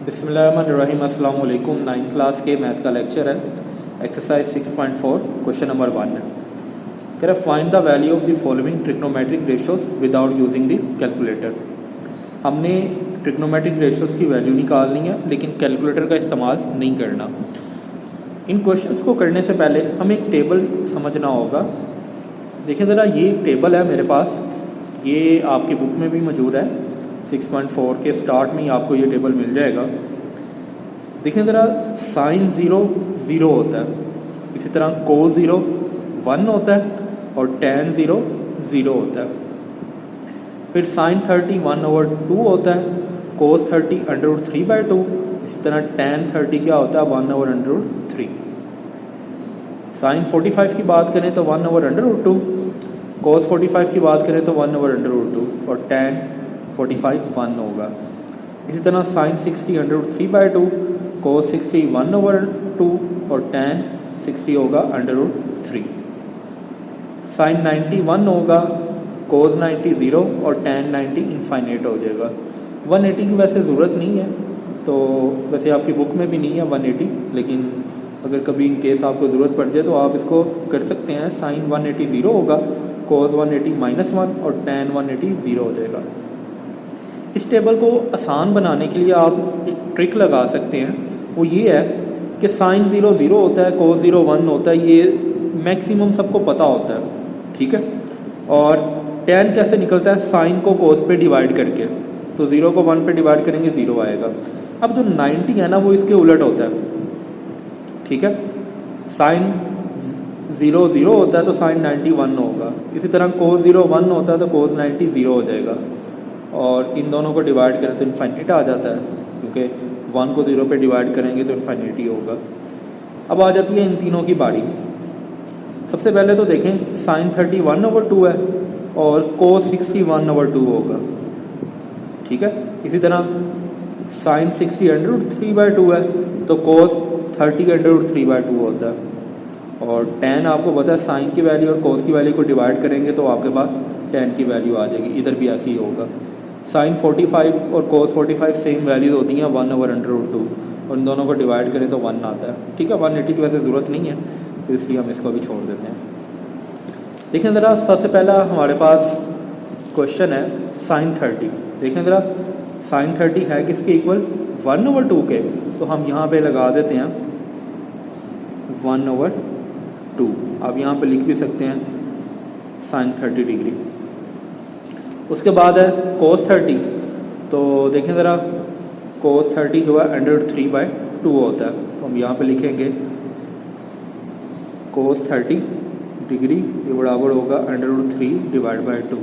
बिस्मिल्लाहिर्रहमानिर्रहीम। अस्सलाम वालेकुम। 9th क्लास के मैथ का लेक्चर है। एक्सरसाइज 6.4 क्वेश्चन नंबर 1 है। कह रहा find the value of the following trigonometric ratios without using the calculator. हमने ट्रिग्नोमेट्रिक रेशियोज की वैल्यू निकालनी है लेकिन कैलकुलेटर का इस्तेमाल नहीं करना। इन क्वेश्चंस को करने से पहले हमें एक टेबल समझना होगा। देखिए ज़रा, ये एक टेबल है मेरे पास, ये आपकी बुक में भी मौजूद है। 6.4 के स्टार्ट में ही आपको ये टेबल मिल जाएगा। देखें ज़रा, साइन 0 0 होता है, इसी तरह कोस 0 1 होता है और tan 0 0 होता है। फिर साइन 30 1/2 होता है, कोस 30 √3/2, इसी तरह tan 30 क्या होता है 1/3। साइन 45 की बात करें तो 1/√2, कोस 45 की बात करें तो 1/√2 और tan 45 1 होगा। इसी तरह साइन 60 √3/2, कोस 60 1/2 और tan 60 होगा √3। साइन 90 1 होगा, कोस 90 0 और tan 90 इनफाइनाइट हो जाएगा। 180 की वैसे ज़रूरत नहीं है, तो वैसे आपकी बुक में भी नहीं है 180, लेकिन अगर कभी इन केस आपको ज़रूरत पड़ जाए तो आप इसको कर सकते हैं। साइन 180 0 होगा, कोस 180 -1 और tan 180 0 हो जाएगा। इस टेबल को आसान बनाने के लिए आप एक ट्रिक लगा सकते हैं, वो ये है कि साइन 0 0 होता है, कोस 0 1 होता है, ये मैक्सिमम सबको पता होता है, ठीक है। और tan कैसे निकलता है, साइन को कोस पे डिवाइड करके, तो 0 को 1 पे डिवाइड करेंगे 0 आएगा। अब जो 90 है ना, वो इसके उलट होता है, ठीक है। साइन 0 0 होता है तो साइन 90 1 होगा, इसी तरह कोस 0 1 होता है तो कोस 90 0 हो जाएगा। और इन दोनों को डिवाइड करें तो इनफाइनाइट आ जाता है, क्योंकि 1 को 0 पे डिवाइड करेंगे तो इनफाइनाइट ही होगा। अब आ जाती है इन तीनों की बारी। सबसे पहले तो देखें, साइन 30 1/2 है और कोस 60 1/2 होगा, ठीक है। इसी तरह साइन 60 √3/2 है तो कोस 30 √3/2 होता है। और tan आपको पता है, साइन की वैल्यू और कोस की वैल्यू को डिवाइड करेंगे तो आपके पास tan की वैल्यू आ जाएगी। इधर भी ऐसे ही होगा। साइन 45 और कोस 45 सेम वैल्यूज होती हैं 1/√2, और इन दोनों को डिवाइड करें तो 1 आता है, ठीक है। 180 की वैसे ज़रूरत नहीं है, तो इसलिए हम इसको भी छोड़ देते हैं। देखें ज़रा, सबसे पहला हमारे पास क्वेश्चन है साइन 30। देखें ज़रा, साइन 30 है किसके इक्वल 1/2 के, तो हम यहाँ पे लगा देते हैं 1/2। आप यहाँ पे लिख भी सकते हैं साइन 30 डिग्री। उसके बाद है कोस 30, तो देखें ज़रा, कोस 30 जो है √3/2 होता है, तो हम यहाँ पे लिखेंगे कोस 30 डिग्री ये बराबर होगा √3/2।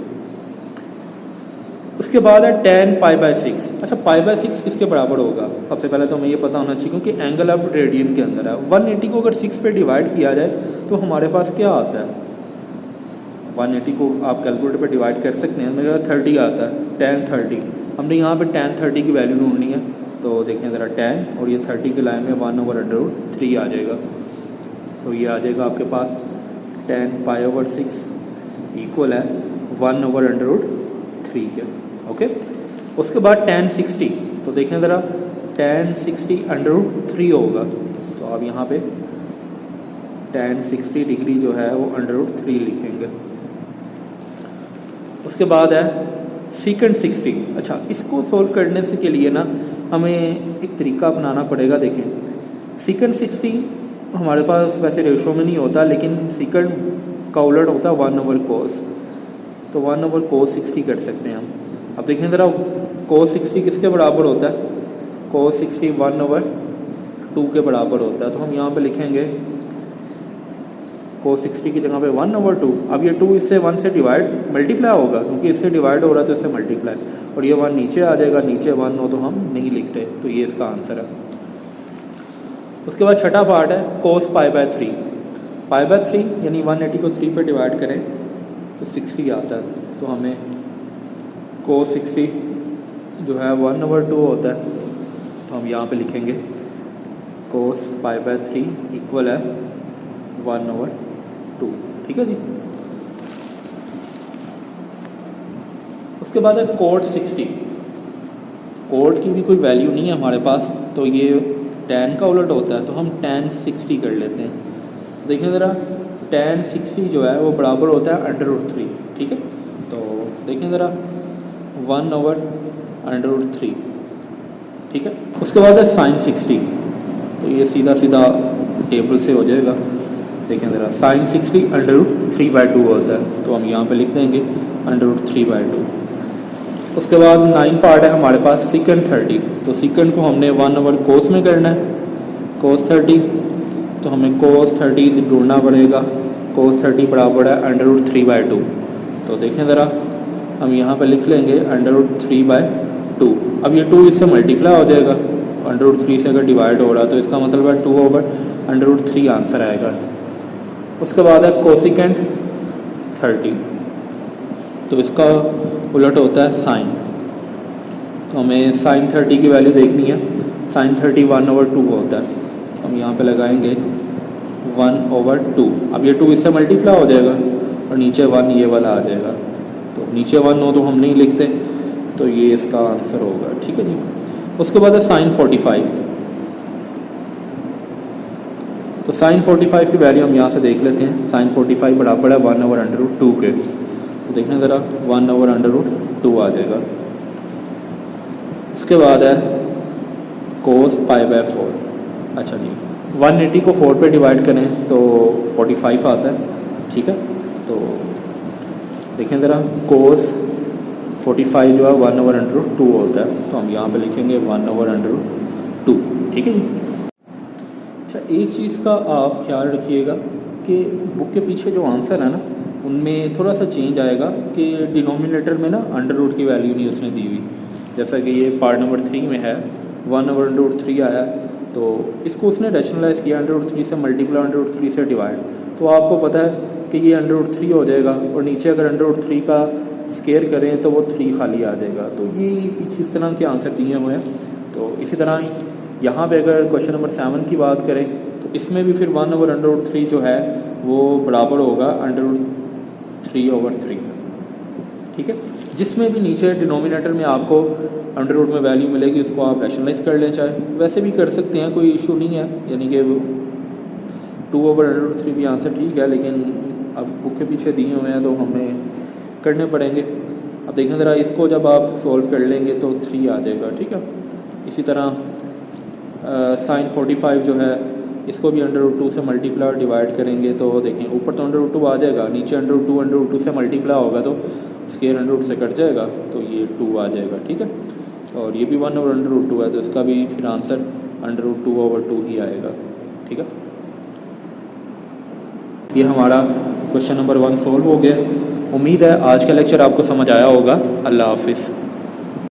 उसके बाद है tan π/6। अच्छा, π/6 किसके बराबर होगा, सबसे पहले तो हमें ये पता होना चाहिए, क्योंकि एंगल अब रेडियन के अंदर है। 180 को अगर 6 पे डिवाइड किया जाए तो हमारे पास क्या आता है, 180 को आप कैलकुलेटर पे डिवाइड कर सकते हैं, मेरा 30 आता है, tan 30। हमने यहाँ पे tan 30 की वैल्यू ढूंढनी है, तो देखें ज़रा, tan और ये 30 की लाइन में 1/√3 आ जाएगा, तो ये आ जाएगा आपके पास tan π/6 इक्वल है 1/√3 के, ओके। उसके बाद tan 60, तो देखें ज़रा, tan 60 √3 होगा, तो आप यहाँ पे tan 60 डिग्री जो है वो √3 लिखेंगे। उसके बाद है सीकेंट 60। अच्छा, इसको सोल्व करने से के लिए ना हमें एक तरीका अपनाना पड़ेगा। देखें, सीकेंट 60 हमारे पास वैसे रेशो में नहीं होता, लेकिन सीकेंट का उलट होता है 1/cos, तो 1/cos 60 कर सकते हैं हम। अब देखें ज़रा, cos 60 किसके बराबर होता है, cos 60 1/2 के बराबर होता है, तो हम यहाँ पे लिखेंगे cos 60 की जगह पे 1/2। अब ये 2 इससे 1 से डिवाइड मल्टीप्लाई होगा, क्योंकि इससे डिवाइड हो रहा है तो इससे मल्टीप्लाई, और ये 1 नीचे आ जाएगा, नीचे 1 हो तो हम नहीं लिखते, तो ये इसका आंसर है। उसके बाद छठा पार्ट है cos π/3। π/3 यानी 180 को 3 पे डिवाइड करें तो 60 आता है, तो हमें cos 60 जो है 1/2 होता है, तो हम यहाँ पे लिखेंगे cos π/3 इक्वल है 1/2, ठीक है जी। उसके बाद है cot 60। कोड की भी कोई वैल्यू नहीं है हमारे पास, तो ये tan का उलट होता है, तो हम tan 60 कर लेते हैं। तो देखें ज़रा, tan 60 जो है वो बराबर होता है √3, ठीक है। तो देखें ज़रा 1/√3, ठीक है। उसके बाद है sin 60, तो ये सीधा सीधा टेबल से हो जाएगा। देखें ज़रा, sin 60 √3/2 होता है, तो हम यहाँ पे लिख देंगे √3/2। उसके बाद 9 पार्ट है हमारे पास secant 30, तो secant को हमने 1/cos में करना है, cos 30, तो हमें cos 30 ढूंढना पड़ेगा। cos 30 बराबर है √3/2। तो देखें ज़रा, हम यहाँ पे लिख लेंगे √3/2। अब ये 2 इससे मल्टीप्लाई हो जाएगा, √3 से अगर डिवाइड हो रहा है तो इसका मतलब है 2/√3 आंसर आएगा। उसके बाद है कोसिकेंट 30, तो इसका उलट होता है साइन, तो हमें sin 30 की वैल्यू देखनी है। sin 30 1/2 होता है, तो हम यहाँ पे लगाएंगे 1/2। अब ये 2 इससे मल्टीप्लाई हो जाएगा और नीचे 1 ये वाला आ जाएगा, तो नीचे 1 हो तो हम नहीं लिखते, तो ये इसका आंसर होगा, ठीक है जी। उसके बाद है sin 45, तो sin 45 की वैल्यू हम यहाँ से देख लेते हैं। sin 45 बराबर है 1/√2 के, तो देखें ज़रा 1/√2 आ जाएगा। उसके बाद है cos π/4, अच्छा जी, 180 को 4 पे डिवाइड करें तो 45 आता है, ठीक है। तो देखें ज़रा, cos 45 जो है 1/√2 होता है, तो हम यहाँ पे लिखेंगे 1/√2, ठीक है जी। अच्छा, एक चीज़ का आप ख्याल रखिएगा कि बुक के पीछे जो आंसर है ना, उनमें थोड़ा सा चेंज आएगा कि डिनोमिनेटर में ना √, की वैल्यू नहीं उसने दी हुई। जैसा कि ये पार्ट नंबर 3 में है 1/√3 आया, तो इसको उसने रैशनलाइज़ किया √3 से मल्टीप्लाई, √3 से डिवाइड, तो आपको पता है कि ये √3 हो जाएगा, और नीचे अगर √3 का स्केयर करें तो वो 3 खाली आ जाएगा। तो ये इस तरह के आंसर दिए हुए हैं। तो इसी तरह यहाँ पे अगर क्वेश्चन नंबर 7 की बात करें तो इसमें भी फिर 1/√3 जो है वो बराबर होगा √3/3, ठीक है। जिसमें भी नीचे डिनोमिनेटर में आपको √, में वैल्यू मिलेगी, उसको आप रैशनलाइज कर लें, चाहे वैसे भी कर सकते हैं, कोई इशू नहीं है। यानी कि 2/√3 भी आंसर ठीक है, लेकिन अब बुक के पीछे दिए हुए हैं तो हमें करने पड़ेंगे। अब देखें ज़रा, इसको जब आप सॉल्व कर लेंगे तो 3 आ जाएगा, ठीक है। इसी तरह sin 45 जो है, इसको भी √2 से मल्टीप्लाई और डिवाइड करेंगे तो देखें ऊपर तो √2 आ जाएगा, नीचे √2 से मल्टीप्लाई होगा तो स्केयर √, से कट जाएगा, तो ये 2 आ जाएगा, ठीक है। और ये भी 1/√2 है, तो इसका भी फिर आंसर √2/2 ही आएगा, ठीक है। ये हमारा क्वेश्चन नंबर 1 सॉल्व हो गया। उम्मीद है आज का लेक्चर आपको समझ आया होगा। अल्लाह हाफिज़।